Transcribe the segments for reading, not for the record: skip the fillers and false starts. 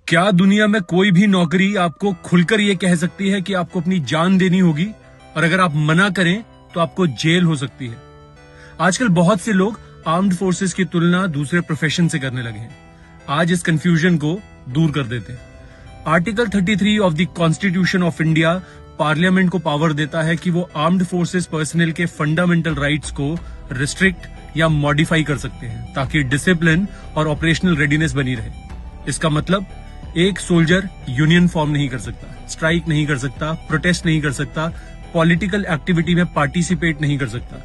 क्या दुनिया में कोई भी नौकरी आपको खुलकर ये कह सकती है कि आपको अपनी जान देनी होगी और अगर आप मना करें तो आपको जेल हो सकती है। आजकल बहुत से लोग आर्म्ड फोर्सेस की तुलना दूसरे प्रोफेशन से करने लगे हैं। आज इस कंफ्यूजन को दूर कर देते हैं। Article 33 of the constitution of India parliament को पावर देता है कि वो आर्म्ड फोर्सेस पर्सनल के फंडामेंटल राइट्स को रिस्ट्रिक्ट या मॉडिफाई कर सकते हैं ताकि डिसिप्लिन और ऑपरेशनल रेडीनेस बनी रहे। इसका मतलब एक सोल्जर यूनियन फॉर्म नहीं कर सकता, स्ट्राइक नहीं कर सकता, प्रोटेस्ट नहीं कर सकता, पॉलिटिकल एक्टिविटी में पार्टिसिपेट नहीं कर सकता,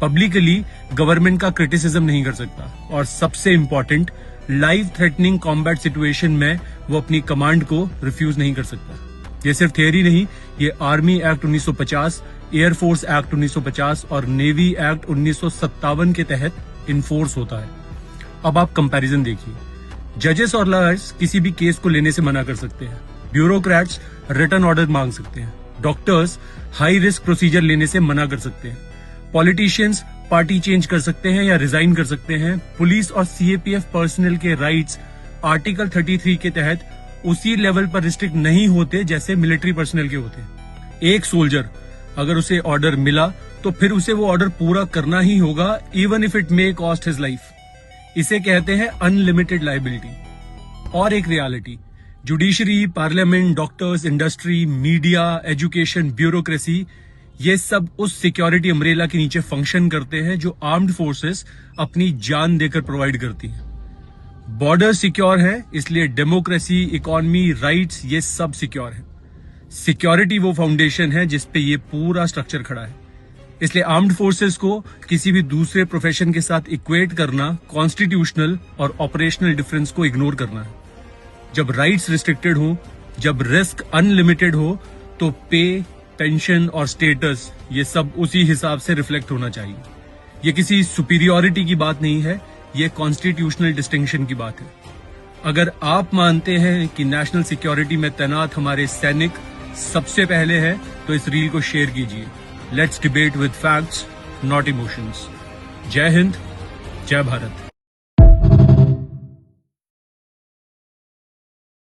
पब्लिकली गवर्नमेंट का क्रिटिसिज्म नहीं कर सकता और सबसे important life threatening combat situation में वो अपनी कमांड को रिफ्यूज नहीं कर सकता। ये सिर्फ थियरी नहीं, ये आर्मी एक्ट 1950, एयरफोर्स एक्ट 1950 और नेवी एक्ट 1957 के तहत इन्फोर्स होता है। अब आप कंपैरिजन देखिए। जजेस और लॉयर्स किसी भी केस को लेने से मना कर सकते हैं, ब्यूरोक्रेट्स रिटर्न ऑर्डर मांग सकते हैं, डॉक्टर्स हाई रिस्क प्रोसीजर लेने से मना कर सकते हैं, पॉलिटिशियंस पार्टी चेंज कर सकते हैं या रिजाइन कर सकते हैं, पुलिस और सीएपीएफ पर्सनल के राइट्स आर्टिकल 33 के तहत उसी लेवल पर रिस्ट्रिक्ट नहीं होते जैसे मिलिट्री पर्सनल के होते। एक सोल्जर अगर उसे ऑर्डर मिला तो फिर उसे वो ऑर्डर पूरा करना ही होगा, even if it may cost his life. इसे कहते हैं अनलिमिटेड लायबिलिटी। और एक reality, judiciary, parliament, doctors, industry, media, education, bureaucracy, ये सब उस सिक्योरिटी अम्ब्रेला के नीचे फंक्शन करते हैं जो आर्म्ड फोर्सेस अपनी जान देकर प्रोवाइड करती हैं। बॉर्डर सिक्योर है इसलिए डेमोक्रेसी, इकोनॉमी, राइट्स ये सब सिक्योर है। सिक्योरिटी वो फाउंडेशन है जिसपे ये पूरा स्ट्रक्चर खड़ा है। इसलिए आर्म्ड फोर्सेस को किसी भी दूसरे प्रोफेशन के साथ इक्वेट करना कॉन्स्टिट्यूशनल और ऑपरेशनल डिफरेंस को इग्नोर करना है। जब राइट्स रिस्ट्रिक्टेड हो, जब रिस्क अनलिमिटेड हो, तो पे, पेंशन और स्टेटस ये सब उसी हिसाब से रिफ्लेक्ट होना चाहिए। ये किसी सुपीरियरिटी की बात नहीं है, ये कॉन्स्टिट्यूशनल डिस्टिंक्शन की बात है। अगर आप मानते हैं कि नेशनल सिक्योरिटी में तैनात हमारे सैनिक सबसे पहले है तो इस रील को शेयर कीजिए। Let's debate with facts, not emotions. जय हिंद, जय भारत।